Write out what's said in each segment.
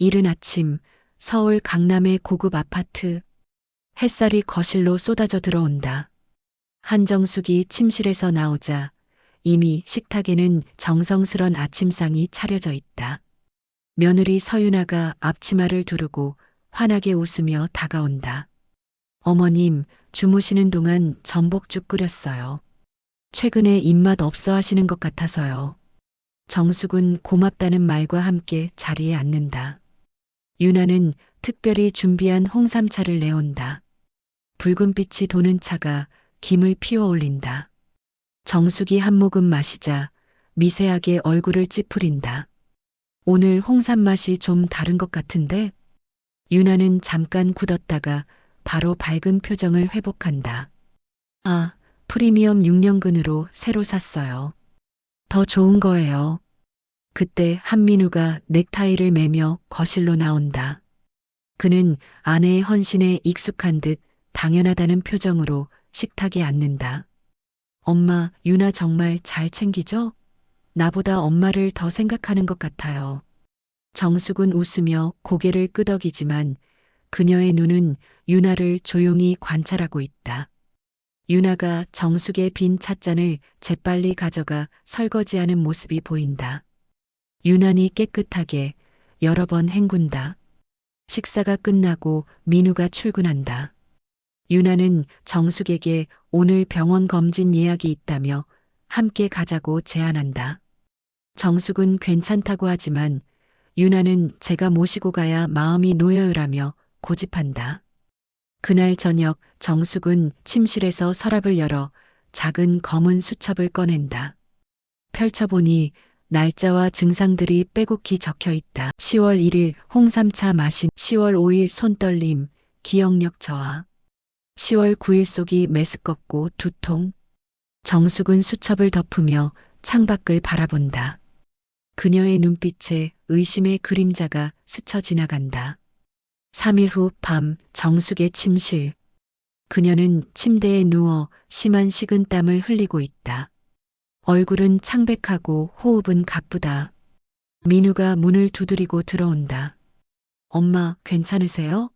이른 아침, 서울 강남의 고급 아파트. 햇살이 거실로 쏟아져 들어온다. 한정숙이 침실에서 나오자 이미 식탁에는 정성스런 아침상이 차려져 있다. 며느리 서윤아가 앞치마를 두르고 환하게 웃으며 다가온다. 어머님, 주무시는 동안 전복죽 끓였어요. 최근에 입맛 없어 하시는 것 같아서요. 정숙은 고맙다는 말과 함께 자리에 앉는다. 유나는 특별히 준비한 홍삼차를 내온다. 붉은 빛이 도는 차가 김을 피워 올린다. 정숙이 한 모금 마시자 미세하게 얼굴을 찌푸린다. 오늘 홍삼 맛이 좀 다른 것 같은데? 유나는 잠깐 굳었다가 바로 밝은 표정을 회복한다. 아, 프리미엄 6년근으로 새로 샀어요. 더 좋은 거예요. 그때 한민우가 넥타이를 매며 거실로 나온다. 그는 아내의 헌신에 익숙한 듯 당연하다는 표정으로 식탁에 앉는다. 엄마, 유나 정말 잘 챙기죠? 나보다 엄마를 더 생각하는 것 같아요. 정숙은 웃으며 고개를 끄덕이지만 그녀의 눈은 유나를 조용히 관찰하고 있다. 유나가 정숙의 빈 찻잔을 재빨리 가져가 설거지하는 모습이 보인다. 유난히 깨끗하게 여러 번 헹군다. 식사가 끝나고 민우가 출근한다. 유나는 정숙에게 오늘 병원 검진 예약이 있다며 함께 가자고 제안한다. 정숙은 괜찮다고 하지만 유나는 제가 모시고 가야 마음이 놓여요라며 고집한다. 그날 저녁 정숙은 침실에서 서랍을 열어 작은 검은 수첩을 꺼낸다. 펼쳐보니 날짜와 증상들이 빼곡히 적혀 있다. 10월 1일 홍삼차 마신, 10월 5일 손떨림, 기억력 저하, 10월 9일 속이 메스껍고 두통. 정숙은 수첩을 덮으며 창밖을 바라본다. 그녀의 눈빛에 의심의 그림자가 스쳐 지나간다. 3일 후 밤 정숙의 침실. 그녀는 침대에 누워 심한 식은땀을 흘리고 있다. 얼굴은 창백하고 호흡은 가쁘다. 민우가 문을 두드리고 들어온다. 엄마, 괜찮으세요?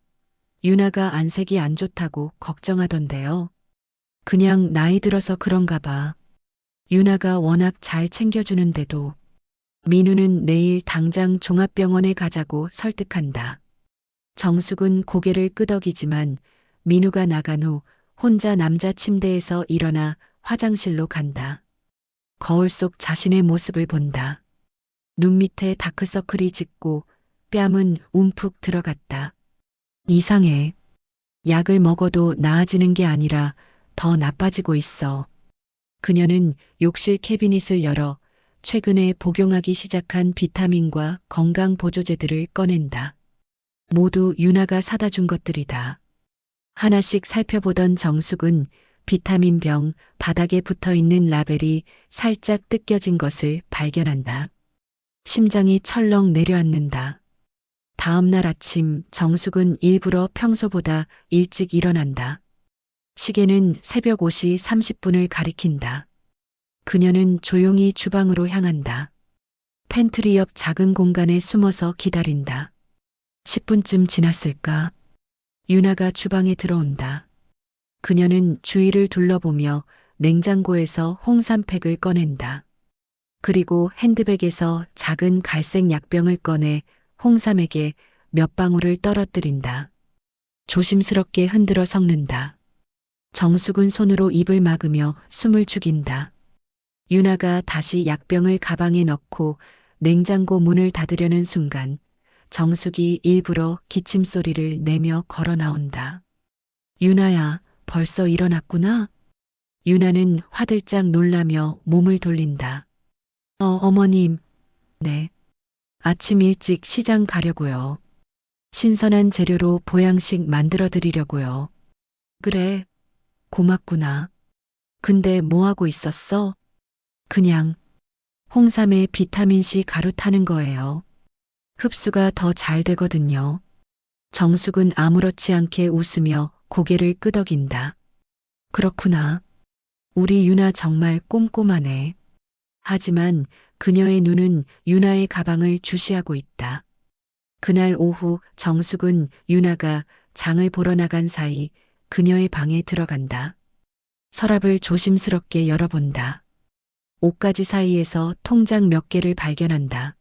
유나가 안색이 안 좋다고 걱정하던데요. 그냥 나이 들어서 그런가 봐. 유나가 워낙 잘 챙겨주는데도. 민우는 내일 당장 종합병원에 가자고 설득한다. 정숙은 고개를 끄덕이지만 민우가 나간 후 혼자 남자 침대에서 일어나 화장실로 간다. 거울 속 자신의 모습을 본다. 눈 밑에 다크서클이 짙고 뺨은 움푹 들어갔다. 이상해. 약을 먹어도 나아지는 게 아니라 더 나빠지고 있어. 그녀는 욕실 캐비닛을 열어 최근에 복용하기 시작한 비타민과 건강 보조제들을 꺼낸다. 모두 유나가 사다 준 것들이다. 하나씩 살펴보던 정숙은 비타민병 바닥에 붙어 있는 라벨이 살짝 뜯겨진 것을 발견한다. 심장이 철렁 내려앉는다. 다음 날 아침 정숙은 일부러 평소보다 일찍 일어난다. 시계는 새벽 5시 30분을 가리킨다. 그녀는 조용히 주방으로 향한다. 팬트리 옆 작은 공간에 숨어서 기다린다. 10분쯤 지났을까? 유나가 주방에 들어온다. 그녀는 주위를 둘러보며 냉장고에서 홍삼팩을 꺼낸다. 그리고 핸드백에서 작은 갈색 약병을 꺼내 홍삼에게 몇 방울을 떨어뜨린다. 조심스럽게 흔들어 섞는다. 정숙은 손으로 입을 막으며 숨을 죽인다. 유나가 다시 약병을 가방에 넣고 냉장고 문을 닫으려는 순간 정숙이 일부러 기침 소리를 내며 걸어 나온다. 유나야, 벌써 일어났구나? 유나는 화들짝 놀라며 몸을 돌린다. 어머님. 네. 아침 일찍 시장 가려고요. 신선한 재료로 보양식 만들어 드리려고요. 그래. 고맙구나. 근데 뭐 하고 있었어? 그냥 홍삼에 비타민C 가루 타는 거예요. 흡수가 더 잘 되거든요. 정숙은 아무렇지 않게 웃으며 고개를 끄덕인다. 그렇구나. 우리 유나 정말 꼼꼼하네. 하지만 그녀의 눈은 유나의 가방을 주시하고 있다. 그날 오후 정숙은 유나가 장을 보러 나간 사이 그녀의 방에 들어간다. 서랍을 조심스럽게 열어본다. 옷가지 사이에서 통장 몇 개를 발견한다.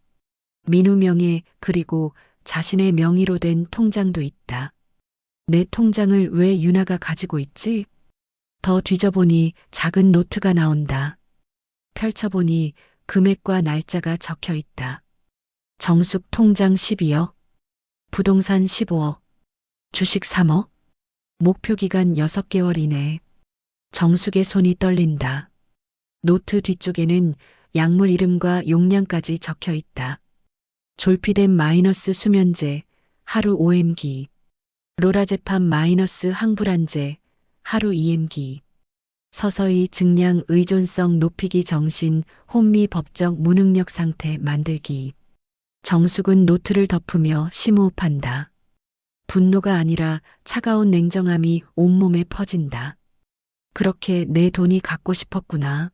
민우 명의 그리고 자신의 명의로 된 통장도 있다. 내 통장을 왜 유나가 가지고 있지? 더 뒤져보니 작은 노트가 나온다. 펼쳐보니 금액과 날짜가 적혀 있다. 정숙 통장 12억, 부동산 15억, 주식 3억, 목표 기간 6개월 이내. 정숙의 손이 떨린다. 노트 뒤쪽에는 약물 이름과 용량까지 적혀 있다. 졸피뎀 마이너스 수면제, 하루 5mg. 로라제팜 마이너스 항불안제, 하루 2mg. 서서히 증량 의존성 높이기 정신 혼미 법적 무능력 상태 만들기. 정숙은 노트를 덮으며 심호흡한다. 분노가 아니라 차가운 냉정함이 온몸에 퍼진다. 그렇게 내 돈이 갖고 싶었구나.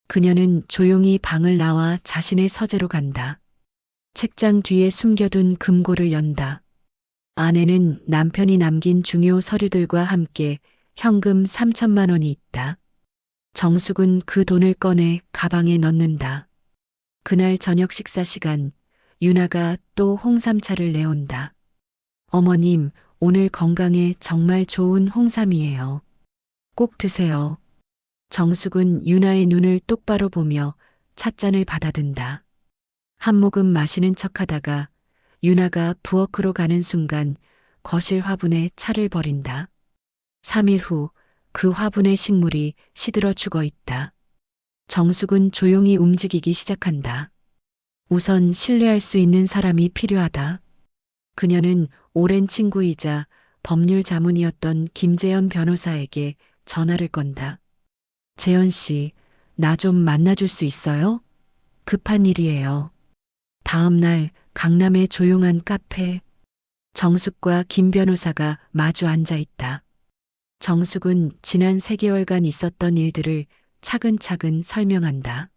그녀는 조용히 방을 나와 자신의 서재로 간다. 책장 뒤에 숨겨둔 금고를 연다. 안에는 남편이 남긴 중요 서류들과 함께 현금 3천만 원이 있다. 정숙은 그 돈을 꺼내 가방에 넣는다. 그날 저녁 식사 시간, 유나가 또 홍삼차를 내온다. 어머님, 오늘 건강에 정말 좋은 홍삼이에요. 꼭 드세요. 정숙은 유나의 눈을 똑바로 보며 찻잔을 받아든다. 한 모금 마시는 척하다가 유나가 부엌으로 가는 순간 거실 화분에 차를 버린다. 3일 후 그 화분의 식물이 시들어 죽어 있다. 정숙은 조용히 움직이기 시작한다. 우선 신뢰할 수 있는 사람이 필요하다. 그녀는 오랜 친구이자 법률 자문이었던 김재현 변호사에게 전화를 건다. 재현 씨, 나 좀 만나줄 수 있어요? 급한 일이에요. 다음 날 강남의 조용한 카페. 정숙과 김 변호사가 마주 앉아 있다. 정숙은 지난 3개월간 있었던 일들을 차근차근 설명한다.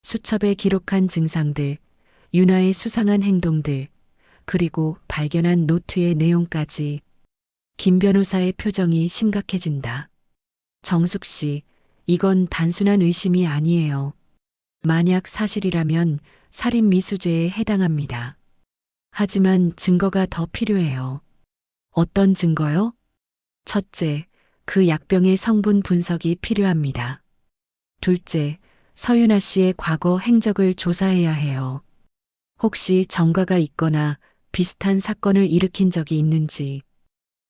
수첩에 기록한 증상들, 유나의 수상한 행동들, 그리고 발견한 노트의 내용까지. 김 변호사의 표정이 심각해진다. 정숙 씨, 이건 단순한 의심이 아니에요. 만약 사실이라면 살인 미수죄에 해당합니다. 하지만 증거가 더 필요해요. 어떤 증거요? 첫째, 그 약병의 성분 분석이 필요합니다. 둘째, 서윤아 씨의 과거 행적을 조사해야 해요. 혹시 전과가 있거나 비슷한 사건을 일으킨 적이 있는지.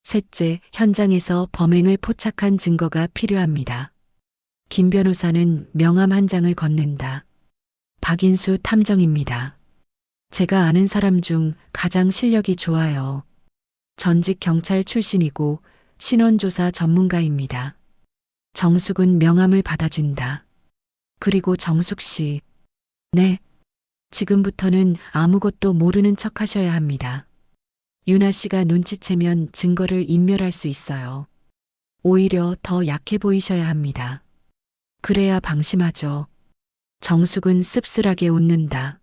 셋째, 현장에서 범행을 포착한 증거가 필요합니다. 김 변호사는 명함 한 장을 건넨다. 박인수 탐정입니다. 제가 아는 사람 중 가장 실력이 좋아요. 전직 경찰 출신이고 신원조사 전문가입니다. 정숙은 명함을 받아준다. 그리고 정숙 씨. 네. 지금부터는 아무것도 모르는 척 하셔야 합니다. 유나 씨가 눈치채면 증거를 인멸할 수 있어요. 오히려 더 약해 보이셔야 합니다. 그래야 방심하죠. 정숙은 씁쓸하게 웃는다.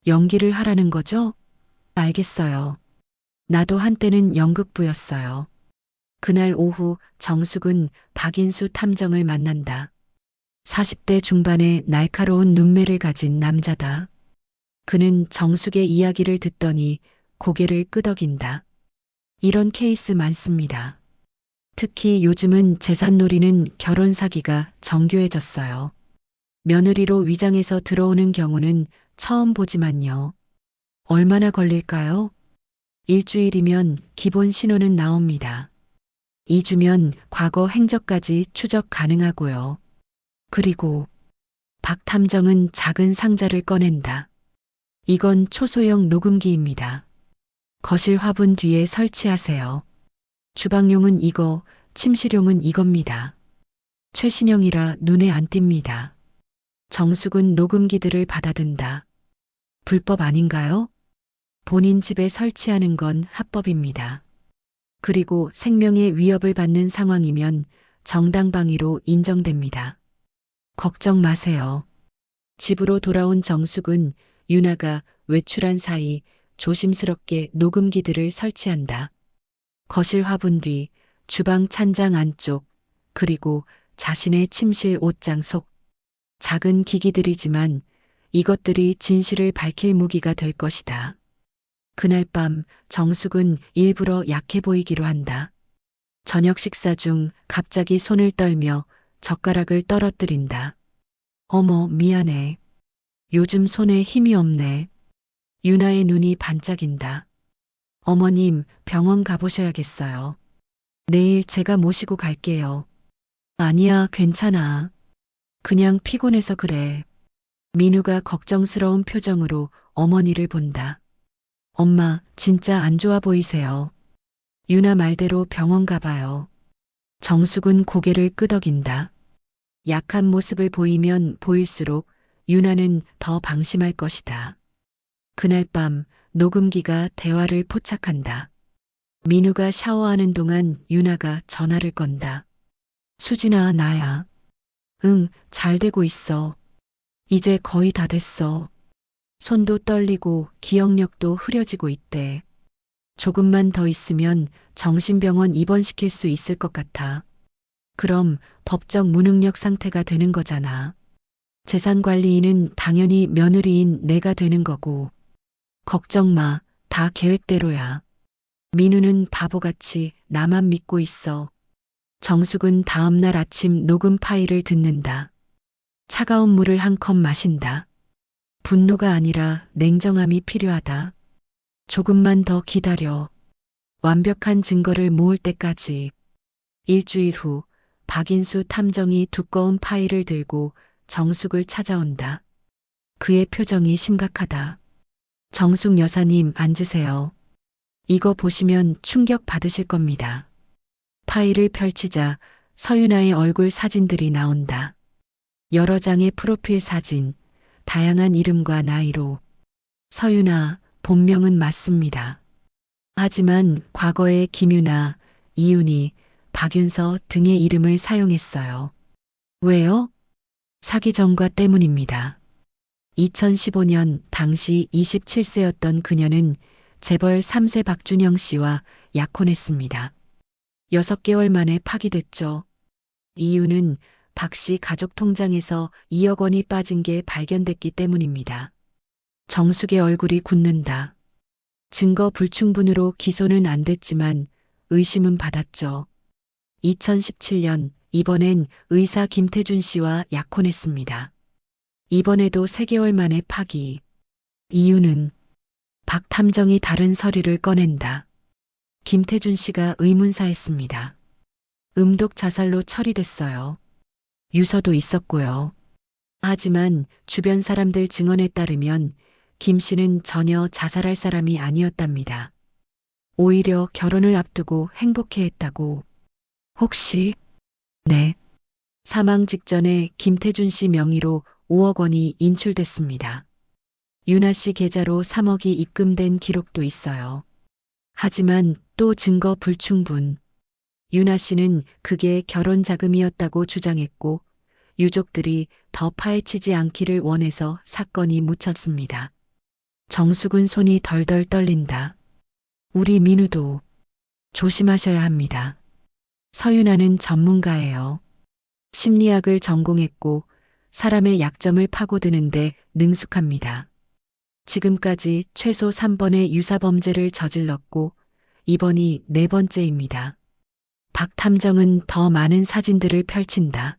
연기를 하라는 거죠? 알겠어요. 나도 한때는 연극부였어요. 그날 오후 정숙은 박인수 탐정을 만난다. 40대 중반의 날카로운 눈매를 가진 남자다. 그는 정숙의 이야기를 듣더니 고개를 끄덕인다. 이런 케이스 많습니다. 특히 요즘은 재산놀이는 결혼 사기가 정교해졌어요. 며느리로 위장해서 들어오는 경우는 처음 보지만요. 얼마나 걸릴까요? 일주일이면 기본 신호는 나옵니다. 2주면 과거 행적까지 추적 가능하고요. 그리고 박 탐정은 작은 상자를 꺼낸다. 이건 초소형 녹음기입니다. 거실 화분 뒤에 설치하세요. 주방용은 이거, 침실용은 이겁니다. 최신형이라 눈에 안 띕니다. 정숙은 녹음기들을 받아든다. 불법 아닌가요? 본인 집에 설치하는 건 합법입니다. 그리고 생명의 위협을 받는 상황이면 정당방위로 인정됩니다. 걱정 마세요. 집으로 돌아온 정숙은 유나가 외출한 사이 조심스럽게 녹음기들을 설치한다. 거실 화분 뒤, 주방 찬장 안쪽, 그리고 자신의 침실 옷장 속. 작은 기기들이지만 이것들이 진실을 밝힐 무기가 될 것이다. 그날 밤 정숙은 일부러 약해 보이기로 한다. 저녁 식사 중 갑자기 손을 떨며 젓가락을 떨어뜨린다. 어머, 미안해. 요즘 손에 힘이 없네. 유나의 눈이 반짝인다. 어머님, 병원 가보셔야겠어요. 내일 제가 모시고 갈게요. 아니야, 괜찮아. 그냥 피곤해서 그래. 민우가 걱정스러운 표정으로 어머니를 본다. 엄마, 진짜 안 좋아 보이세요. 유나 말대로 병원 가봐요. 정숙은 고개를 끄덕인다. 약한 모습을 보이면 보일수록 유나는 더 방심할 것이다. 그날 밤 녹음기가 대화를 포착한다. 민우가 샤워하는 동안 유나가 전화를 건다. 수진아, 나야. 응, 잘 되고 있어. 이제 거의 다 됐어. 손도 떨리고 기억력도 흐려지고 있대. 조금만 더 있으면 정신병원 입원시킬 수 있을 것 같아. 그럼 법적 무능력 상태가 되는 거잖아. 재산관리인은 당연히 며느리인 내가 되는 거고. 걱정 마, 다 계획대로야. 민우는 바보같이 나만 믿고 있어. 정숙은 다음날 아침 녹음 파일을 듣는다. 차가운 물을 한 컵 마신다. 분노가 아니라 냉정함이 필요하다. 조금만 더 기다려. 완벽한 증거를 모을 때까지. 일주일 후 박인수 탐정이 두꺼운 파일을 들고 정숙을 찾아온다. 그의 표정이 심각하다. 정숙 여사님, 앉으세요. 이거 보시면 충격 받으실 겁니다. 파일을 펼치자 서윤아의 얼굴 사진들이 나온다. 여러 장의 프로필 사진, 다양한 이름과 나이로. 서윤아, 본명은 맞습니다. 하지만 과거에 김유나, 이윤희, 박윤서 등의 이름을 사용했어요. 왜요? 사기 전과 때문입니다. 2015년 당시 27세였던 그녀는 재벌 3세 박준영 씨와 약혼했습니다. 6개월 만에 파기됐죠. 이유는 박 씨 가족 통장에서 2억 원이 빠진 게 발견됐기 때문입니다. 정숙의 얼굴이 굳는다. 증거 불충분으로 기소는 안 됐지만 의심은 받았죠. 2017년 이번엔 의사 김태준 씨와 약혼했습니다. 이번에도 3개월 만에 파기. 이유는 박 탐정이 다른 서류를 꺼낸다. 김태준 씨가 의문사했습니다. 음독 자살로 처리됐어요. 유서도 있었고요. 하지만 주변 사람들 증언에 따르면 김 씨는 전혀 자살할 사람이 아니었답니다. 오히려 결혼을 앞두고 행복해했다고. 혹시? 네. 사망 직전에 김태준 씨 명의로 5억 원이 인출됐습니다. 유나 씨 계좌로 3억이 입금된 기록도 있어요. 하지만 또 증거 불충분. 유나 씨는 그게 결혼 자금이었다고 주장했고 유족들이 더 파헤치지 않기를 원해서 사건이 묻혔습니다. 정숙은 손이 덜덜 떨린다. 우리 민우도 조심하셔야 합니다. 서윤아는 전문가예요. 심리학을 전공했고 사람의 약점을 파고드는데 능숙합니다. 지금까지 최소 3번의 유사범죄를 저질렀고 이번이 4번째입니다. 박 탐정은 더 많은 사진들을 펼친다.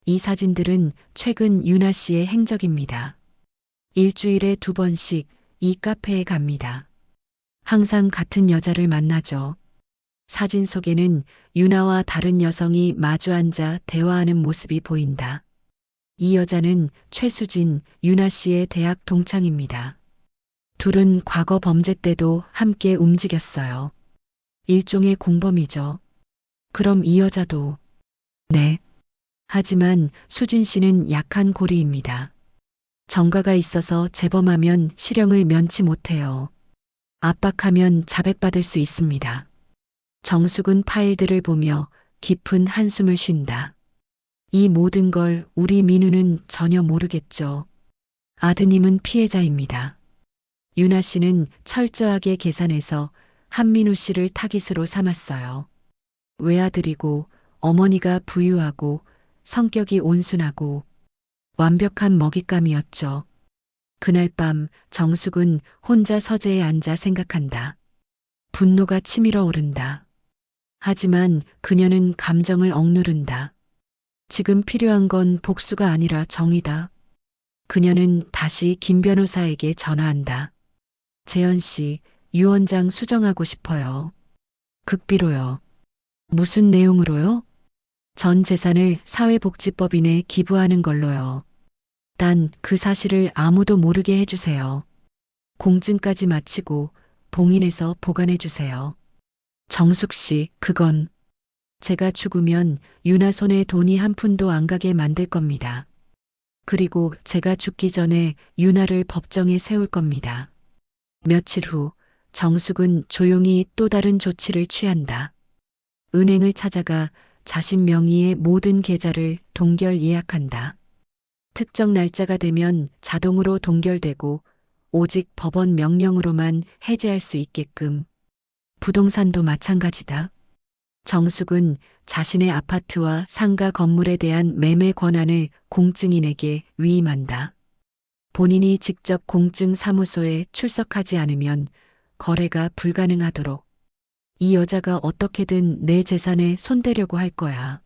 이 사진들은 최근 유나 씨의 행적입니다. 일주일에 2번씩 이 카페에 갑니다. 항상 같은 여자를 만나죠. 사진 속에는 유나와 다른 여성이 마주 앉아 대화하는 모습이 보인다. 이 여자는 최수진, 유나 씨의 대학 동창입니다. 둘은 과거 범죄 때도 함께 움직였어요. 일종의 공범이죠. 그럼 이 여자도? 네. 하지만 수진 씨는 약한 고리입니다. 정가가 있어서 재범하면 실형을 면치 못해요. 압박하면 자백받을 수 있습니다. 정숙은 파일들을 보며 깊은 한숨을 쉰다. 이 모든 걸 우리 민우는 전혀 모르겠죠. 아드님은 피해자입니다. 유나 씨는 철저하게 계산해서 한민우 씨를 타깃으로 삼았어요. 외아들이고 어머니가 부유하고 성격이 온순하고 완벽한 먹잇감이었죠. 그날 밤 정숙은 혼자 서재에 앉아 생각한다. 분노가 치밀어 오른다. 하지만 그녀는 감정을 억누른다. 지금 필요한 건 복수가 아니라 정의다. 그녀는 다시 김 변호사에게 전화한다. 재현 씨, 유 원장 수정하고 싶어요. 극비로요. 무슨 내용으로요? 전 재산을 사회복지법인에 기부하는 걸로요. 단 그 사실을 아무도 모르게 해주세요. 공증까지 마치고 봉인해서 보관해주세요. 정숙 씨, 그건 제가 죽으면 유나 손에 돈이 한 푼도 안 가게 만들 겁니다. 그리고 제가 죽기 전에 유나를 법정에 세울 겁니다. 며칠 후 정숙은 조용히 또 다른 조치를 취한다. 은행을 찾아가 자신 명의의 모든 계좌를 동결 예약한다. 특정 날짜가 되면 자동으로 동결되고 오직 법원 명령으로만 해제할 수 있게끔. 부동산도 마찬가지다. 정숙은 자신의 아파트와 상가 건물에 대한 매매 권한을 공증인에게 위임한다. 본인이 직접 공증사무소에 출석하지 않으면 거래가 불가능하도록. 이 여자가 어떻게든 내 재산에 손대려고 할 거야.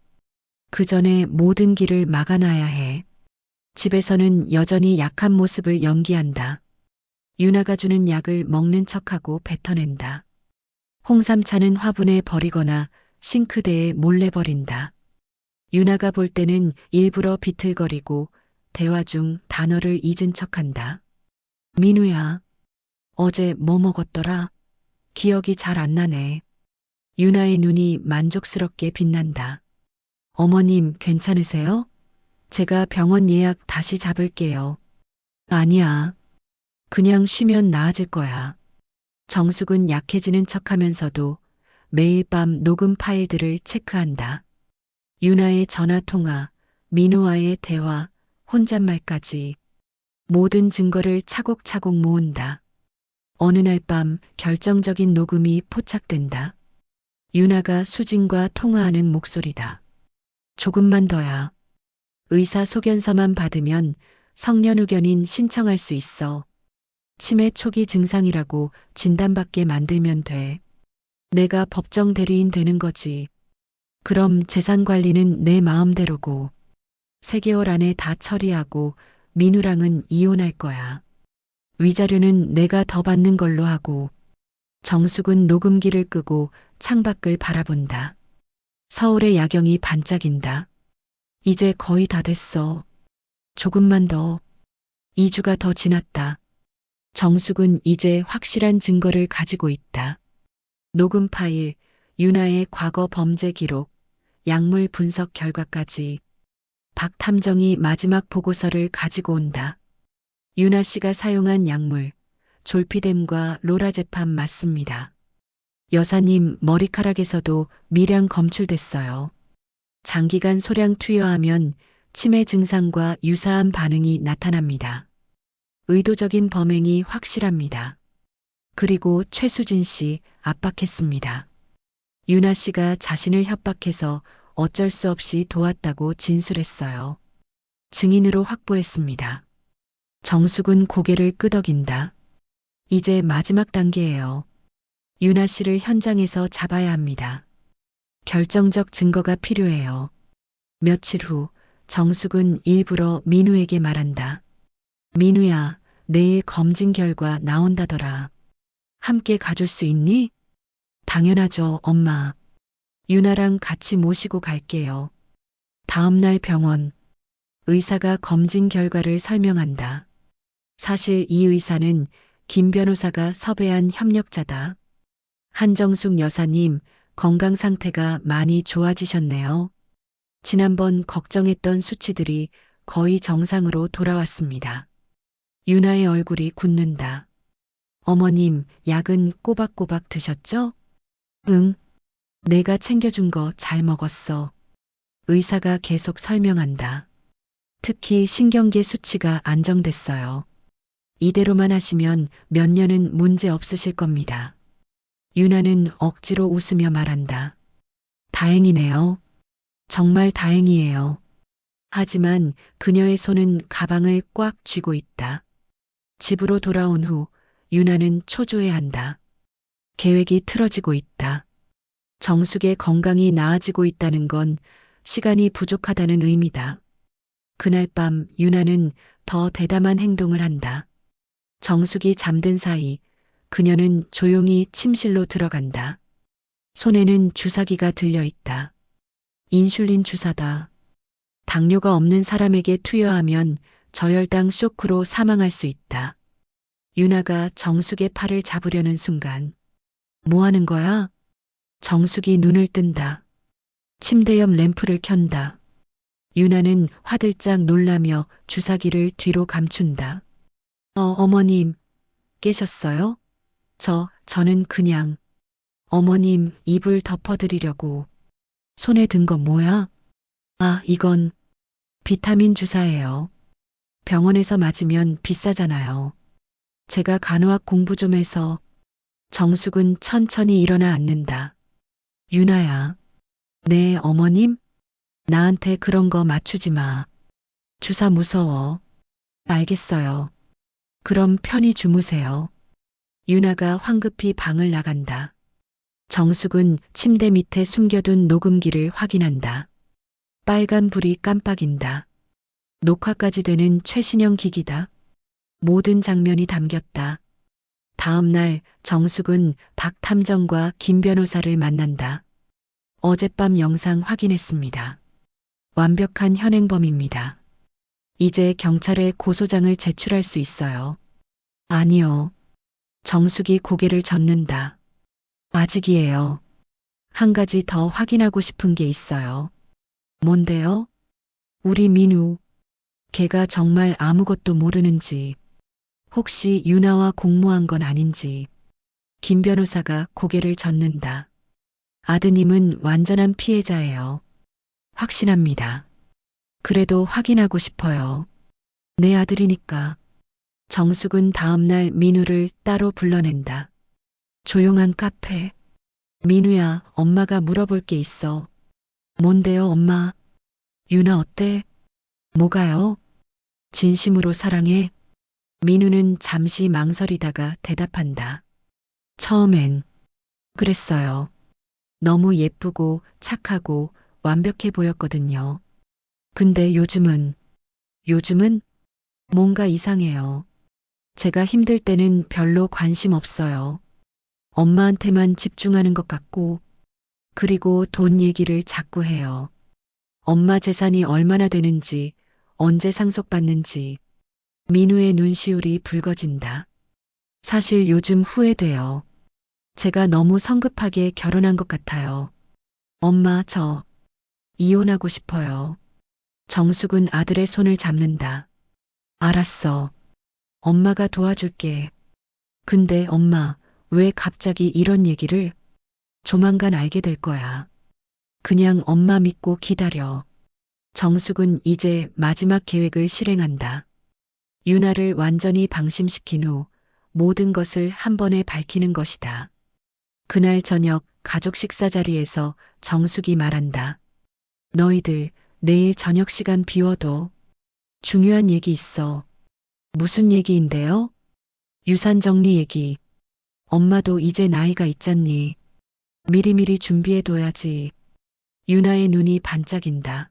그 전에 모든 길을 막아놔야 해. 집에서는 여전히 약한 모습을 연기한다. 유나가 주는 약을 먹는 척하고 뱉어낸다. 홍삼차는 화분에 버리거나 싱크대에 몰래 버린다. 유나가 볼 때는 일부러 비틀거리고 대화 중 단어를 잊은 척한다. 민우야, 어제 뭐 먹었더라? 기억이 잘 안 나네. 유나의 눈이 만족스럽게 빛난다. 어머님 괜찮으세요? 제가 병원 예약 다시 잡을게요. 아니야. 그냥 쉬면 나아질 거야. 정숙은 약해지는 척하면서도 매일 밤 녹음 파일들을 체크한다. 유나의 전화 통화, 민우와의 대화, 혼잣말까지 모든 증거를 차곡차곡 모은다. 어느 날 밤 결정적인 녹음이 포착된다. 유나가 수진과 통화하는 목소리다. 조금만 더야. 의사 소견서만 받으면 성년후견인 신청할 수 있어. 치매 초기 증상이라고 진단받게 만들면 돼. 내가 법정 대리인 되는 거지. 그럼 재산 관리는 내 마음대로고. 3개월 안에 다 처리하고 민우랑은 이혼할 거야. 위자료는 내가 더 받는 걸로 하고. 정숙은 녹음기를 끄고 창밖을 바라본다. 서울의 야경이 반짝인다. 이제 거의 다 됐어. 조금만 더. 2주가 더 지났다. 정숙은 이제 확실한 증거를 가지고 있다. 녹음 파일, 유나의 과거 범죄 기록, 약물 분석 결과까지. 박 탐정이 마지막 보고서를 가지고 온다. 유나 씨가 사용한 약물, 졸피뎀과 로라제팜 맞습니다. 여사님 머리카락에서도 미량 검출됐어요. 장기간 소량 투여하면 치매 증상과 유사한 반응이 나타납니다. 의도적인 범행이 확실합니다. 그리고 최수진 씨 압박했습니다. 유나 씨가 자신을 협박해서 어쩔 수 없이 도왔다고 진술했어요. 증인으로 확보했습니다. 정숙은 고개를 끄덕인다. 이제 마지막 단계예요. 유나 씨를 현장에서 잡아야 합니다. 결정적 증거가 필요해요. 며칠 후 정숙은 일부러 민우에게 말한다. 민우야, 내일 검진 결과 나온다더라. 함께 가줄 수 있니? 당연하죠, 엄마. 유나랑 같이 모시고 갈게요. 다음 날 병원. 의사가 검진 결과를 설명한다. 사실 이 의사는 김 변호사가 섭외한 협력자다. 한정숙 여사님, 건강 상태가 많이 좋아지셨네요. 지난번 걱정했던 수치들이 거의 정상으로 돌아왔습니다. 유나의 얼굴이 굳는다. 어머님, 약은 꼬박꼬박 드셨죠? 응. 내가 챙겨준 거 잘 먹었어. 의사가 계속 설명한다. 특히 신경계 수치가 안정됐어요. 이대로만 하시면 몇 년은 문제 없으실 겁니다. 유나는 억지로 웃으며 말한다. 다행이네요. 정말 다행이에요. 하지만 그녀의 손은 가방을 꽉 쥐고 있다. 집으로 돌아온 후 유나는 초조해한다. 계획이 틀어지고 있다. 정숙의 건강이 나아지고 있다는 건 시간이 부족하다는 의미다. 그날 밤 유나는 더 대담한 행동을 한다. 정숙이 잠든 사이 그녀는 조용히 침실로 들어간다. 손에는 주사기가 들려 있다. 인슐린 주사다. 당뇨가 없는 사람에게 투여하면 저혈당 쇼크로 사망할 수 있다. 유나가 정숙의 팔을 잡으려는 순간 뭐 하는 거야? 정숙이 눈을 뜬다. 침대 옆 램프를 켠다. 유나는 화들짝 놀라며 주사기를 뒤로 감춘다. 어머님, 깨셨어요? 저는 그냥 어머님 입을 덮어드리려고. 손에 든 거 뭐야? 아, 이건 비타민 주사예요. 병원에서 맞으면 비싸잖아요. 제가 간호학 공부 좀 해서. 정숙은 천천히 일어나 앉는다. 유나야. 네, 어머님? 나한테 그런 거 맞추지 마. 주사 무서워. 알겠어요. 그럼 편히 주무세요. 유나가 황급히 방을 나간다. 정숙은 침대 밑에 숨겨둔 녹음기를 확인한다. 빨간 불이 깜빡인다. 녹화까지 되는 최신형 기기다. 모든 장면이 담겼다. 다음 날 정숙은 박 탐정과 김 변호사를 만난다. 어젯밤 영상 확인했습니다. 완벽한 현행범입니다. 이제 경찰에 고소장을 제출할 수 있어요. 아니요. 정숙이 고개를 젓는다. 아직이에요. 한 가지 더 확인하고 싶은 게 있어요. 뭔데요? 우리 민우. 걔가 정말 아무것도 모르는지, 혹시 유나와 공모한 건 아닌지. 김 변호사가 고개를 젓는다. 아드님은 완전한 피해자예요. 확신합니다. 그래도 확인하고 싶어요. 내 아들이니까. 정숙은 다음날 민우를 따로 불러낸다. 조용한 카페. 민우야, 엄마가 물어볼 게 있어. 뭔데요, 엄마? 유나 어때? 뭐가요? 진심으로 사랑해? 민우는 잠시 망설이다가 대답한다. 처음엔 그랬어요. 너무 예쁘고 착하고 완벽해 보였거든요. 근데 요즘은 뭔가 이상해요. 제가 힘들 때는 별로 관심 없어요. 엄마한테만 집중하는 것 같고, 그리고 돈 얘기를 자꾸 해요. 엄마 재산이 얼마나 되는지, 언제 상속받는지. 민우의 눈시울이 붉어진다. 사실 요즘 후회돼요. 제가 너무 성급하게 결혼한 것 같아요. 엄마, 저 이혼하고 싶어요. 정숙은 아들의 손을 잡는다. 알았어. 엄마가 도와줄게. 근데 엄마, 왜 갑자기 이런 얘기를? 조만간 알게 될 거야. 그냥 엄마 믿고 기다려. 정숙은 이제 마지막 계획을 실행한다. 유나를 완전히 방심시킨 후 모든 것을 한 번에 밝히는 것이다. 그날 저녁 가족 식사 자리에서 정숙이 말한다. 너희들 내일 저녁 시간 비워둬. 중요한 얘기 있어. 무슨 얘기인데요? 유산 정리 얘기. 엄마도 이제 나이가 있잖니. 미리미리 준비해둬야지. 유나의 눈이 반짝인다.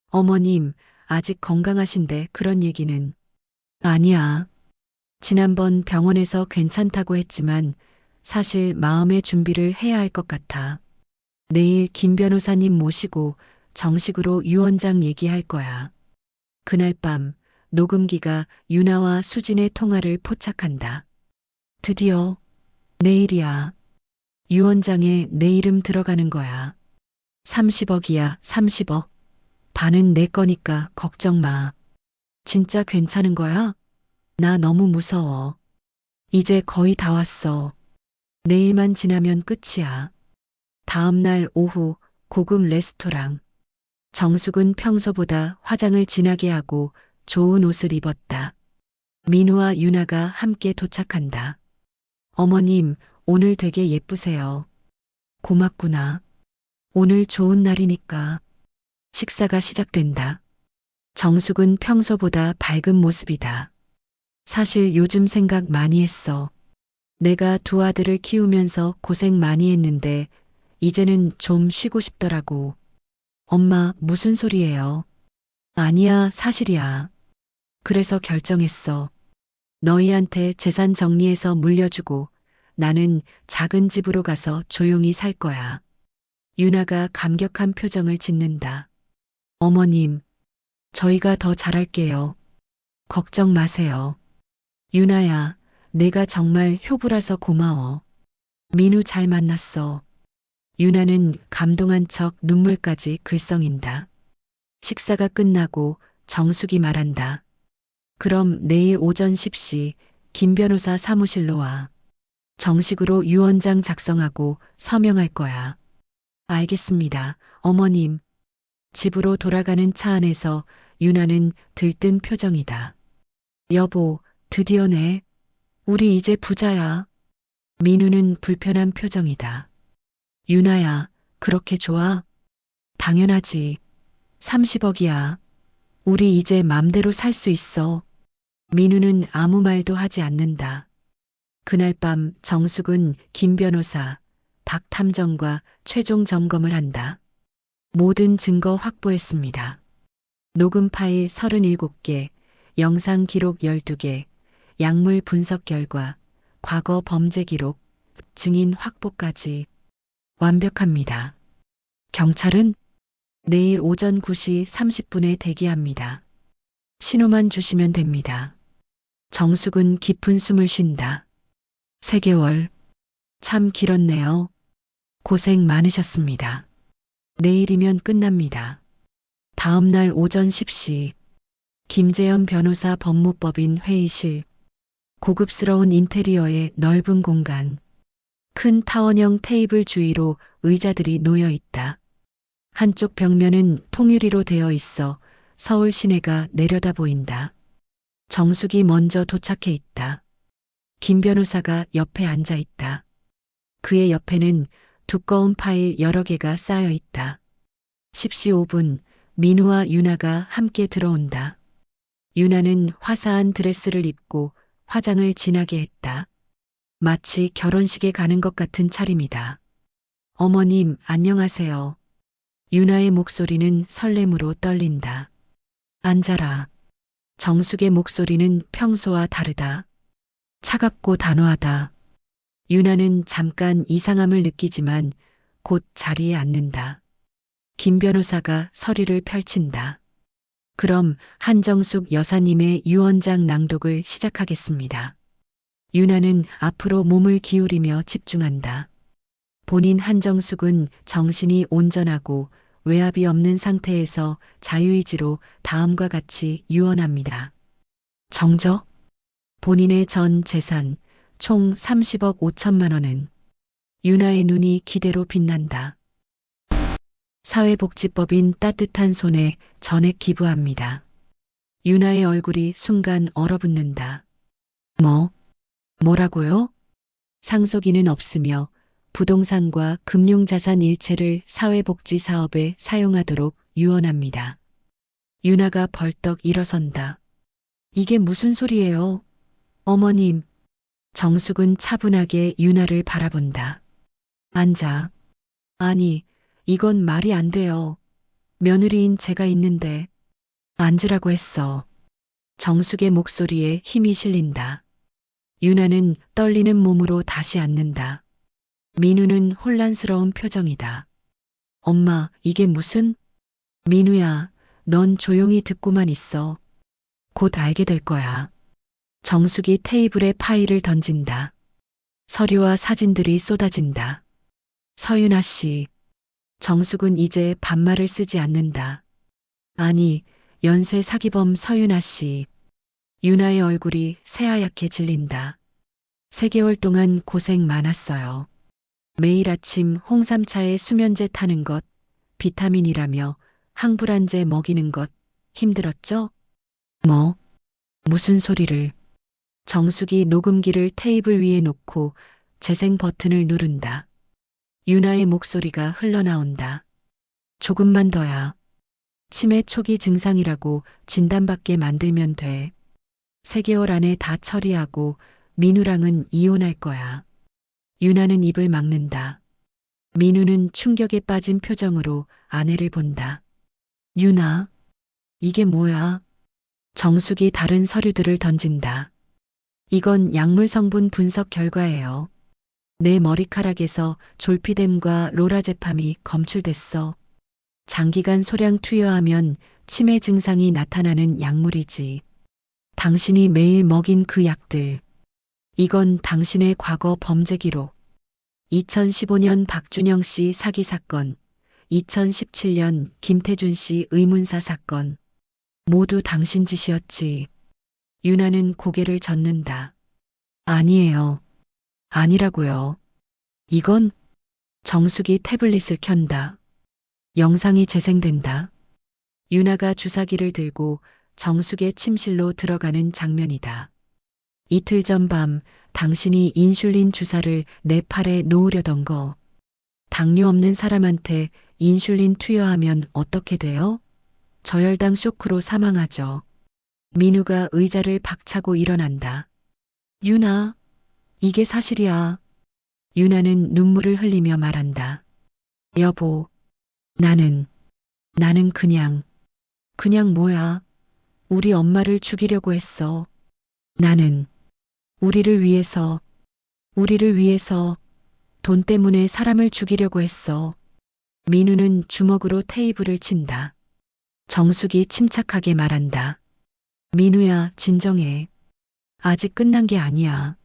어머님, 아직 건강하신데 그런 얘기는. 아니야. 지난번 병원에서 괜찮다고 했지만 사실 마음의 준비를 해야 할 것 같아. 내일 김 변호사님 모시고 정식으로 유언장 얘기할 거야. 그날 밤 녹음기가 유나와 수진의 통화를 포착한다. 드디어 내일이야. 유언장에 내 이름 들어가는 거야. 30억이야, 30억. 반은 내 거니까 걱정 마. 진짜 괜찮은 거야? 나 너무 무서워. 이제 거의 다 왔어. 내일만 지나면 끝이야. 다음 날 오후 고급 레스토랑. 정숙은 평소보다 화장을 진하게 하고 좋은 옷을 입었다. 민우와 유나가 함께 도착한다. 어머님, 오늘 되게 예쁘세요. 고맙구나. 오늘 좋은 날이니까. 식사가 시작된다. 정숙은 평소보다 밝은 모습이다. 사실 요즘 생각 많이 했어. 내가 두 아들을 키우면서 고생 많이 했는데 이제는 좀 쉬고 싶더라고. 엄마, 무슨 소리예요? 아니야, 사실이야. 그래서 결정했어. 너희한테 재산 정리해서 물려주고 나는 작은 집으로 가서 조용히 살 거야. 유나가 감격한 표정을 짓는다. 어머님, 저희가 더 잘할게요. 걱정 마세요. 유나야, 내가 정말 효부라서 고마워. 민우 잘 만났어. 유나는 감동한 척 눈물까지 글썽인다. 식사가 끝나고 정숙이 말한다. 그럼 내일 오전 10시 김 변호사 사무실로 와. 정식으로 유언장 작성하고 서명할 거야. 알겠습니다, 어머님. 집으로 돌아가는 차 안에서 유나는 들뜬 표정이다. 여보, 드디어네. 우리 이제 부자야. 민우는 불편한 표정이다. 유나야, 그렇게 좋아? 당연하지. 30억이야. 우리 이제 맘대로 살 수 있어. 민우는 아무 말도 하지 않는다. 그날 밤 정숙은 김 변호사, 박 탐정과 최종 점검을 한다. 모든 증거 확보했습니다. 녹음 파일 37개, 영상 기록 12개, 약물 분석 결과, 과거 범죄 기록, 증인 확보까지 완벽합니다. 경찰은 내일 오전 9시 30분에 대기합니다. 신호만 주시면 됩니다. 정숙은 깊은 숨을 쉰다. 3개월. 참 길었네요. 고생 많으셨습니다. 내일이면 끝납니다. 다음 날 오전 10시 김재현 변호사 법무법인 회의실. 고급스러운 인테리어의 넓은 공간. 큰 타원형 테이블 주위로 의자들이 놓여 있다. 한쪽 벽면은 통유리로 되어 있어 서울 시내가 내려다 보인다. 정숙이 먼저 도착해 있다. 김 변호사가 옆에 앉아 있다. 그의 옆에는 두꺼운 파일 여러 개가 쌓여 있다. 10시 5분 민우와 유나가 함께 들어온다. 유나는 화사한 드레스를 입고 화장을 진하게 했다. 마치 결혼식에 가는 것 같은 차림이다. 어머님, 안녕하세요. 유나의 목소리는 설렘으로 떨린다. 앉아라. 정숙의 목소리는 평소와 다르다. 차갑고 단호하다. 유나는 잠깐 이상함을 느끼지만 곧 자리에 앉는다. 김 변호사가 서류를 펼친다. 그럼 한정숙 여사님의 유언장 낭독을 시작하겠습니다. 유나는 앞으로 몸을 기울이며 집중한다. 본인 한정숙은 정신이 온전하고 외압이 없는 상태에서 자유의지로 다음과 같이 유언합니다. 정적, 본인의 전 재산 총 30억 5천만 원은 유나의 눈이 기대로 빛난다. 사회복지법인 따뜻한 손에 전액 기부합니다. 유나의 얼굴이 순간 얼어붙는다. 뭐라고요? 상속인은 없으며 부동산과 금융자산 일체를 사회복지 사업에 사용하도록 유언합니다. 유나가 벌떡 일어선다. 이게 무슨 소리예요? 어머님. 정숙은 차분하게 유나를 바라본다. 앉아. 아니, 이건 말이 안 돼요. 며느리인 제가 있는데. 앉으라고 했어. 정숙의 목소리에 힘이 실린다. 유나는 떨리는 몸으로 다시 앉는다. 민우는 혼란스러운 표정이다. 엄마, 이게 무슨? 민우야, 넌 조용히 듣고만 있어. 곧 알게 될 거야. 정숙이 테이블에 파일을 던진다. 서류와 사진들이 쏟아진다. 서윤아 씨. 정숙은 이제 반말을 쓰지 않는다. 아니, 연쇄 사기범 서윤아 씨. 유나의 얼굴이 새하얗게 질린다. 3개월 동안 고생 많았어요. 매일 아침 홍삼차에 수면제 타는 것, 비타민이라며 항불안제 먹이는 것 힘들었죠? 무슨 소리를. 정숙이 녹음기를 테이블 위에 놓고 재생 버튼을 누른다. 유나의 목소리가 흘러나온다. 조금만 더야. 치매 초기 증상이라고 진단받게 만들면 돼. 3개월 안에 다 처리하고 민우랑은 이혼할 거야. 유나는 입을 막는다. 민우는 충격에 빠진 표정으로 아내를 본다. 유나, 이게 뭐야? 정숙이 다른 서류들을 던진다. 이건 약물 성분 분석 결과예요. 내 머리카락에서 졸피뎀과 로라제팜이 검출됐어. 장기간 소량 투여하면 치매 증상이 나타나는 약물이지. 당신이 매일 먹인 그 약들. 이건 당신의 과거 범죄 기록. 2015년 박준영 씨 사기 사건, 2017년 김태준 씨 의문사 사건. 모두 당신 짓이었지. 유나는 고개를 젓는다. 아니에요. 아니라고요. 이건 정숙이 태블릿을 켠다. 영상이 재생된다. 유나가 주사기를 들고 정숙의 침실로 들어가는 장면이다. 이틀 전 밤 당신이 인슐린 주사를 내 팔에 놓으려던 거. 당뇨 없는 사람한테 인슐린 투여하면 어떻게 돼요? 저혈당 쇼크로 사망하죠. 민우가 의자를 박차고 일어난다. 유나, 이게 사실이야. 유나는 눈물을 흘리며 말한다. 여보, 나는 그냥 뭐야. 우리 엄마를 죽이려고 했어. 나는 우리를 위해서 돈 때문에 사람을 죽이려고 했어. 민우는 주먹으로 테이블을 친다. 정숙이 침착하게 말한다. 민우야, 진정해. 아직 끝난 게 아니야.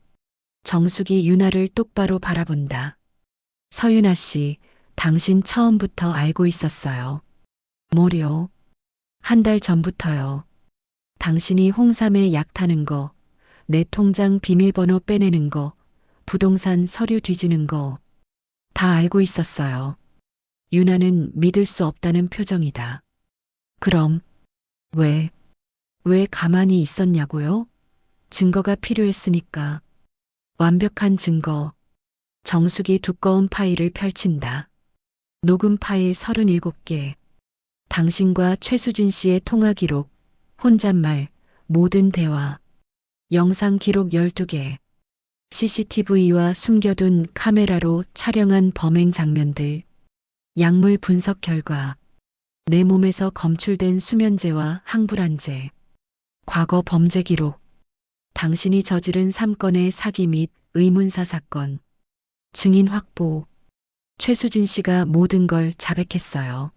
정숙이 유나를 똑바로 바라본다. 서윤아 씨, 당신 처음부터 알고 있었어요. 뭐요? 1달 전부터요. 당신이 홍삼에 약 타는 거, 내 통장 비밀번호 빼내는 거, 부동산 서류 뒤지는 거, 다 알고 있었어요. 유나는 믿을 수 없다는 표정이다. 그럼, 왜 가만히 있었냐고요? 증거가 필요했으니까. 완벽한 증거. 정숙이 두꺼운 파일을 펼친다. 녹음 파일 37개. 당신과 최수진 씨의 통화 기록, 혼잣말, 모든 대화. 영상 기록 12개. CCTV와 숨겨둔 카메라로 촬영한 범행 장면들. 약물 분석 결과. 내 몸에서 검출된 수면제와 항불안제. 과거 범죄 기록. 당신이 저지른 3건의 사기 및 의문사 사건. 증인 확보. 최수진 씨가 모든 걸 자백했어요.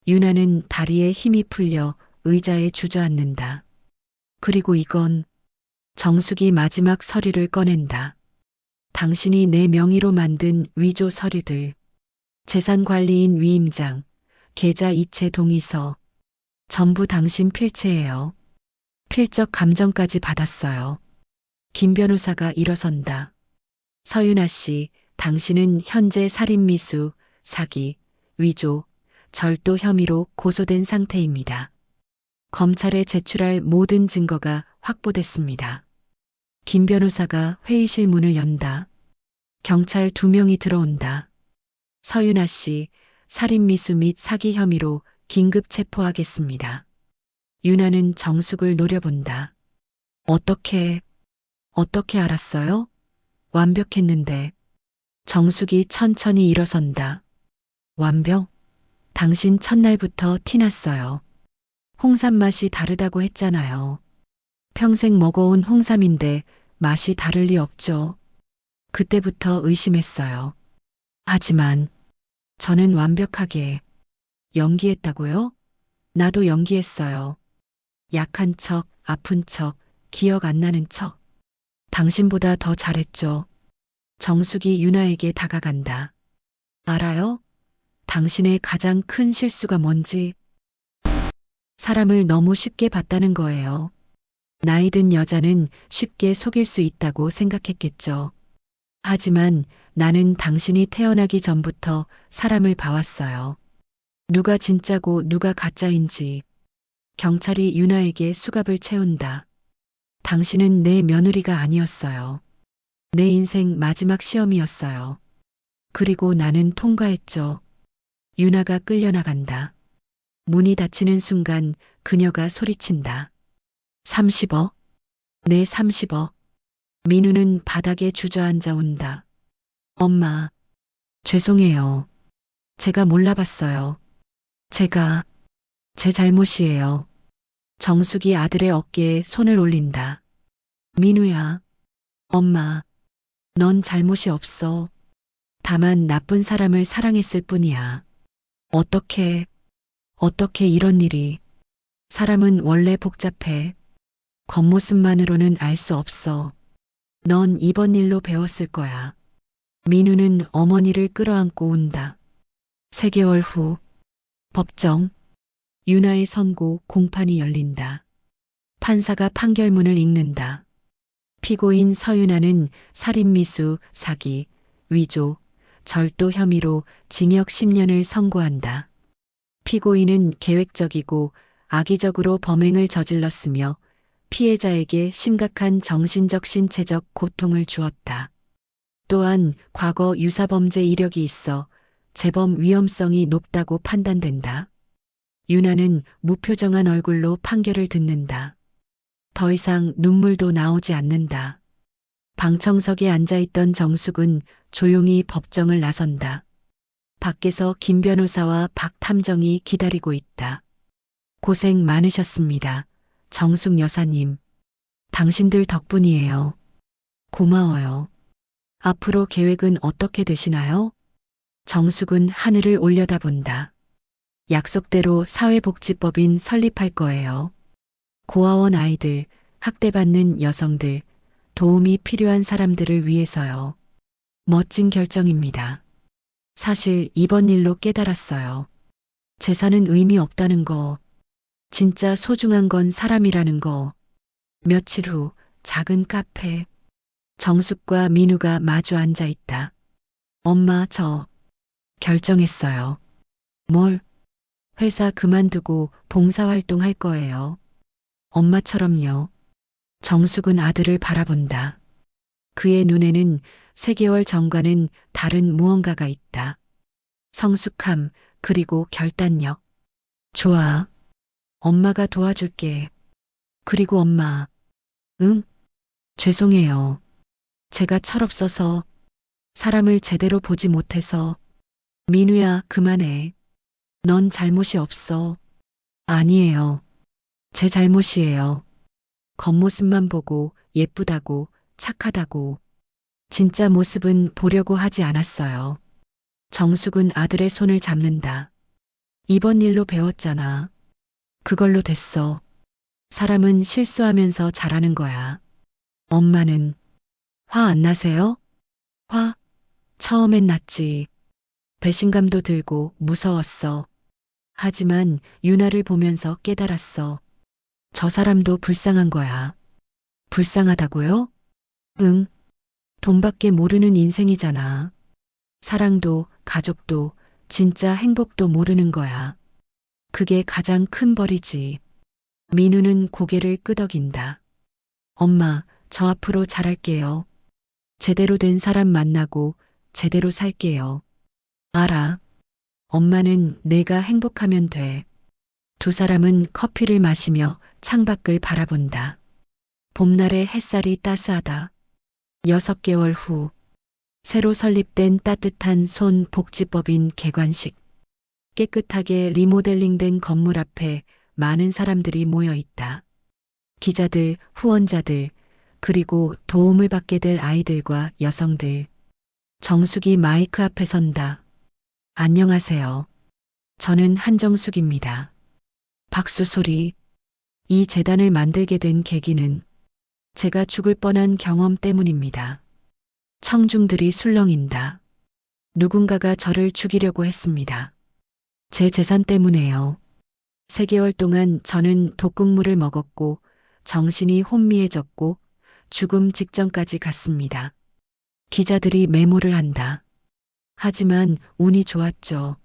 유나는 다리에 힘이 풀려 의자에 주저앉는다. 그리고 이건 정숙이 마지막 서류를 꺼낸다. 당신이 내 명의로 만든 위조 서류들. 재산관리인 위임장, 계좌 이체 동의서. 전부 당신 필체예요. 필적 감정까지 받았어요. 김 변호사가 일어선다. 서윤아 씨, 당신은 현재 살인미수, 사기, 위조, 절도 혐의로 고소된 상태입니다. 검찰에 제출할 모든 증거가 확보됐습니다. 김 변호사가 회의실 문을 연다. 경찰 2명이 들어온다. 서윤아 씨, 살인미수 및 사기 혐의로 긴급 체포하겠습니다. 유나는 정숙을 노려본다. 어떻게 알았어요? 완벽했는데. 정숙이 천천히 일어선다. 완벽? 당신 첫날부터 티났어요. 홍삼 맛이 다르다고 했잖아요. 평생 먹어온 홍삼인데 맛이 다를 리 없죠. 그때부터 의심했어요. 하지만 저는 완벽하게 연기했다고요? 나도 연기했어요. 약한 척, 아픈 척, 기억 안 나는 척. 당신보다 더 잘했죠. 정숙이 유나에게 다가간다. 알아요? 당신의 가장 큰 실수가 뭔지. 사람을 너무 쉽게 봤다는 거예요. 나이 든 여자는 쉽게 속일 수 있다고 생각했겠죠. 하지만 나는 당신이 태어나기 전부터 사람을 봐왔어요. 누가 진짜고 누가 가짜인지. 경찰이 유나에게 수갑을 채운다. 당신은 내 며느리가 아니었어요. 내 인생 마지막 시험이었어요. 그리고 나는 통과했죠. 유나가 끌려나간다. 문이 닫히는 순간 그녀가 소리친다. 30억? 네, 30억. 민우는 바닥에 주저앉아 운다. 엄마, 죄송해요. 제가 몰라봤어요. 제가, 제 잘못이에요. 정숙이 아들의 어깨에 손을 올린다. 민우야, 엄마, 넌 잘못이 없어. 다만 나쁜 사람을 사랑했을 뿐이야. 어떻게 이런 일이. 사람은 원래 복잡해. 겉모습만으로는 알 수 없어. 넌 이번 일로 배웠을 거야. 민우는 어머니를 끌어안고 운다. 3개월 후, 법정, 유나의 선고 공판이 열린다. 판사가 판결문을 읽는다. 피고인 서윤아는 살인미수, 사기, 위조, 절도 혐의로 징역 10년을 선고한다. 피고인은 계획적이고 악의적으로 범행을 저질렀으며 피해자에게 심각한 정신적 신체적 고통을 주었다. 또한 과거 유사범죄 이력이 있어 재범 위험성이 높다고 판단된다. 유나는 무표정한 얼굴로 판결을 듣는다. 더 이상 눈물도 나오지 않는다. 방청석에 앉아있던 정숙은 조용히 법정을 나선다. 밖에서 김 변호사와 박 탐정이 기다리고 있다. 고생 많으셨습니다. 정숙 여사님. 당신들 덕분이에요. 고마워요. 앞으로 계획은 어떻게 되시나요? 정숙은 하늘을 올려다본다. 약속대로 사회복지법인 설립할 거예요. 고아원 아이들, 학대받는 여성들, 도움이 필요한 사람들을 위해서요. 멋진 결정입니다. 사실 이번 일로 깨달았어요. 재산은 의미 없다는 거, 진짜 소중한 건 사람이라는 거. 며칠 후 작은 카페, 정숙과 민우가 마주 앉아 있다. 엄마, 저 결정했어요. 뭘? 회사 그만두고 봉사활동 할 거예요. 엄마처럼요. 정숙은 아들을 바라본다. 그의 눈에는 3개월 전과는 다른 무언가가 있다. 성숙함, 그리고 결단력. 좋아. 엄마가 도와줄게. 그리고 엄마. 응? 죄송해요. 제가 철없어서, 사람을 제대로 보지 못해서. 민우야, 그만해. 넌 잘못이 없어. 아니에요. 제 잘못이에요. 겉모습만 보고 예쁘다고, 착하다고. 진짜 모습은 보려고 하지 않았어요. 정숙은 아들의 손을 잡는다. 이번 일로 배웠잖아. 그걸로 됐어. 사람은 실수하면서 잘하는 거야. 엄마는 화 안 나세요? 화? 처음엔 났지. 배신감도 들고 무서웠어. 하지만 유나를 보면서 깨달았어. 저 사람도 불쌍한 거야. 불쌍하다고요? 응. 돈밖에 모르는 인생이잖아. 사랑도, 가족도, 진짜 행복도 모르는 거야. 그게 가장 큰 벌이지. 민우는 고개를 끄덕인다. 엄마, 저 앞으로 잘할게요. 제대로 된 사람 만나고 제대로 살게요. 알아. 엄마는 내가 행복하면 돼. 두 사람은 커피를 마시며 창밖을 바라본다. 봄날의 햇살이 따스하다. 6개월 후, 새로 설립된 따뜻한 손 복지법인 개관식. 깨끗하게 리모델링된 건물 앞에 많은 사람들이 모여 있다. 기자들, 후원자들, 그리고 도움을 받게 될 아이들과 여성들. 정숙이 마이크 앞에 선다. 안녕하세요. 저는 한정숙입니다. 박수 소리. 이 재단을 만들게 된 계기는 제가 죽을 뻔한 경험 때문입니다. 청중들이 술렁인다. 누군가가 저를 죽이려고 했습니다. 제 재산 때문에요. 3개월 동안 저는 독극물을 먹었고 정신이 혼미해졌고 죽음 직전까지 갔습니다. 기자들이 메모를 한다. 하지만 운이 좋았죠.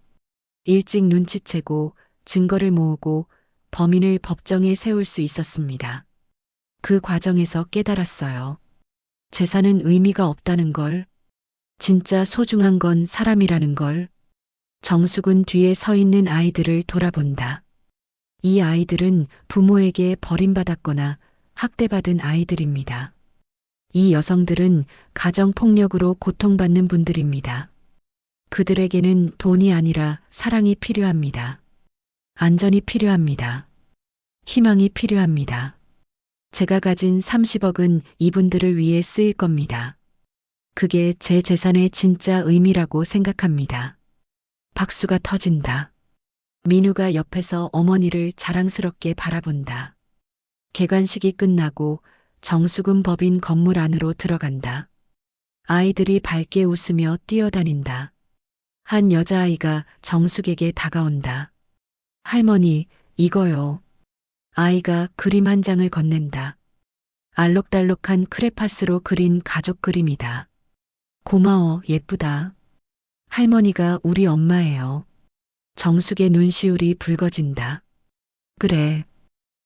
일찍 눈치채고 증거를 모으고 범인을 법정에 세울 수 있었습니다. 그 과정에서 깨달았어요. 재산은 의미가 없다는 걸, 진짜 소중한 건 사람이라는 걸. 정숙은 뒤에 서 있는 아이들을 돌아본다. 이 아이들은 부모에게 버림받았거나 학대받은 아이들입니다. 이 여성들은 가정폭력으로 고통받는 분들입니다. 그들에게는 돈이 아니라 사랑이 필요합니다. 안전이 필요합니다. 희망이 필요합니다. 제가 가진 30억은 이분들을 위해 쓰일 겁니다. 그게 제 재산의 진짜 의미라고 생각합니다. 박수가 터진다. 민우가 옆에서 어머니를 자랑스럽게 바라본다. 개관식이 끝나고 정숙은 법인 건물 안으로 들어간다. 아이들이 밝게 웃으며 뛰어다닌다. 한 여자아이가 정숙에게 다가온다. 할머니, 이거요. 아이가 그림 한 장을 건넨다. 알록달록한 크레파스로 그린 가족 그림이다. 고마워, 예쁘다. 할머니가 우리 엄마예요. 정숙의 눈시울이 붉어진다. 그래.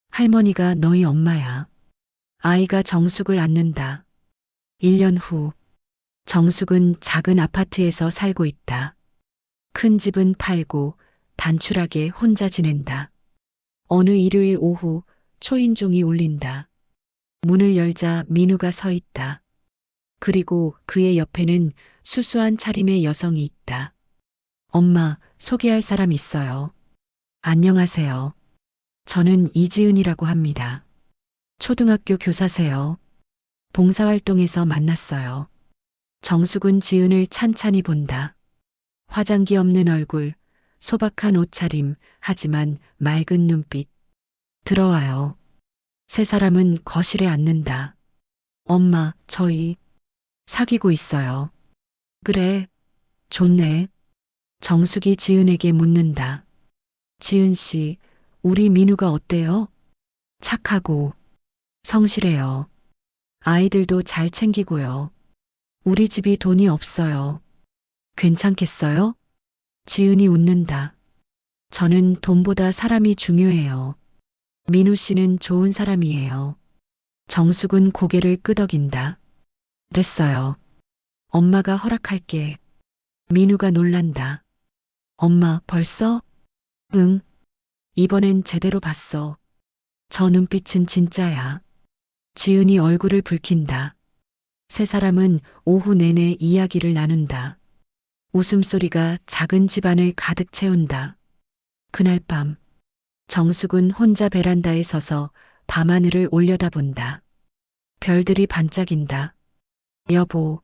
할머니가 너희 엄마야. 아이가 정숙을 안는다. 1년 후, 정숙은 작은 아파트에서 살고 있다. 큰 집은 팔고 단출하게 혼자 지낸다. 어느 일요일 오후 초인종이 울린다. 문을 열자 민우가 서 있다. 그리고 그의 옆에는 수수한 차림의 여성이 있다. 엄마, 소개할 사람 있어요. 안녕하세요. 저는 이지은이라고 합니다. 초등학교 교사세요. 봉사활동에서 만났어요. 정숙은 지은을 찬찬히 본다. 화장기 없는 얼굴, 소박한 옷차림, 하지만 맑은 눈빛. 들어와요. 세 사람은 거실에 앉는다. 엄마, 저희 사귀고 있어요. 그래, 좋네. 정숙이 지은에게 묻는다. 지은 씨, 우리 민우가 어때요? 착하고 성실해요. 아이들도 잘 챙기고요. 우리 집이 돈이 없어요. 괜찮겠어요? 지은이 웃는다. 저는 돈보다 사람이 중요해요. 민우 씨는 좋은 사람이에요. 정숙은 고개를 끄덕인다. 됐어요. 엄마가 허락할게. 민우가 놀란다. 엄마, 벌써? 응. 이번엔 제대로 봤어. 저 눈빛은 진짜야. 지은이 얼굴을 붉힌다. 세 사람은 오후 내내 이야기를 나눈다. 웃음소리가 작은 집안을 가득 채운다. 그날 밤, 정숙은 혼자 베란다에 서서 밤하늘을 올려다본다. 별들이 반짝인다. 여보,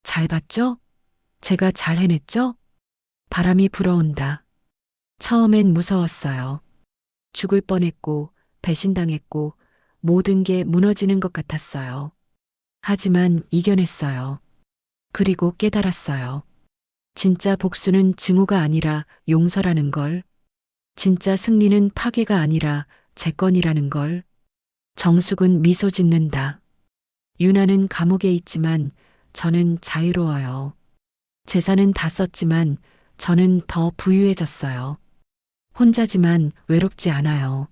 잘 봤죠? 제가 잘 해냈죠? 바람이 불어온다. 처음엔 무서웠어요. 죽을 뻔했고, 배신당했고, 모든 게 무너지는 것 같았어요. 하지만 이겨냈어요. 그리고 깨달았어요. 진짜 복수는 증오가 아니라 용서라는 걸. 진짜 승리는 파괴가 아니라 재건이라는 걸. 정숙은 미소 짓는다. 유나는 감옥에 있지만 저는 자유로워요. 재산은 다 썼지만 저는 더 부유해졌어요. 혼자지만 외롭지 않아요.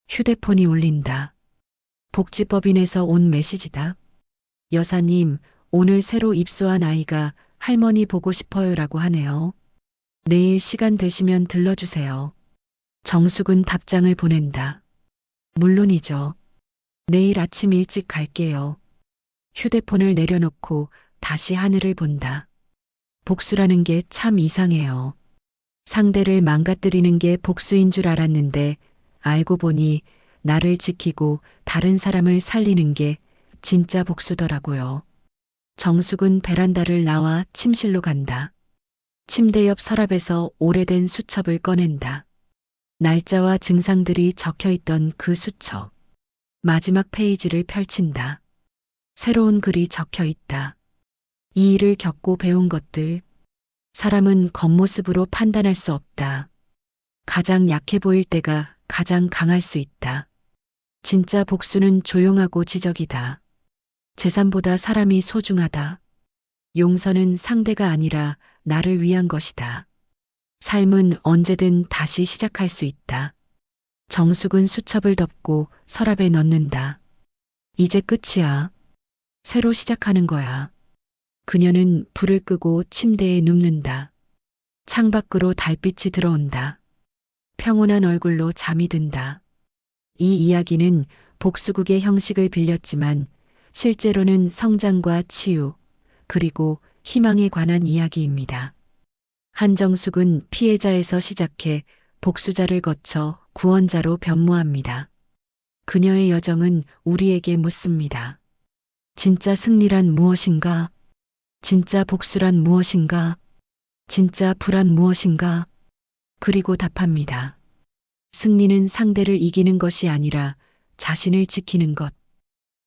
휴대폰이 울린다. 복지법인에서 온 메시지다. 여사님, 오늘 새로 입소한 아이가 할머니 보고 싶어요라고 하네요. 내일 시간 되시면 들러주세요. 정숙은 답장을 보낸다. 물론이죠. 내일 아침 일찍 갈게요. 휴대폰을 내려놓고 다시 하늘을 본다. 복수라는 게 참 이상해요. 상대를 망가뜨리는 게 복수인 줄 알았는데 알고 보니 나를 지키고 다른 사람을 살리는 게 진짜 복수더라고요. 정숙은 베란다를 나와 침실로 간다. 침대 옆 서랍에서 오래된 수첩을 꺼낸다. 날짜와 증상들이 적혀 있던 그 수첩. 마지막 페이지를 펼친다. 새로운 글이 적혀 있다. 이 일을 겪고 배운 것들. 사람은 겉모습으로 판단할 수 없다. 가장 약해 보일 때가 가장 강할 수 있다. 진짜 복수는 조용하고 지적이다. 재산보다 사람이 소중하다. 용서는 상대가 아니라 나를 위한 것이다. 삶은 언제든 다시 시작할 수 있다. 정숙은 수첩을 덮고 서랍에 넣는다. 이제 끝이야. 새로 시작하는 거야. 그녀는 불을 끄고 침대에 눕는다. 창밖으로 달빛이 들어온다. 평온한 얼굴로 잠이 든다. 이 이야기는 복수극의 형식을 빌렸지만 실제로는 성장과 치유, 그리고 희망에 관한 이야기입니다. 한정숙은 피해자에서 시작해 복수자를 거쳐 구원자로 변모합니다. 그녀의 여정은 우리에게 묻습니다. 진짜 승리란 무엇인가? 진짜 복수란 무엇인가? 진짜 불안 무엇인가? 그리고 답합니다. 승리는 상대를 이기는 것이 아니라 자신을 지키는 것.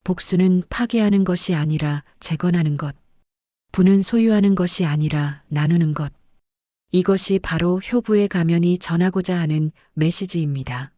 복수는 파괴하는 것이 아니라 재건하는 것. 부는 소유하는 것이 아니라 나누는 것. 이것이 바로 효부의 가면이 전하고자 하는 메시지입니다.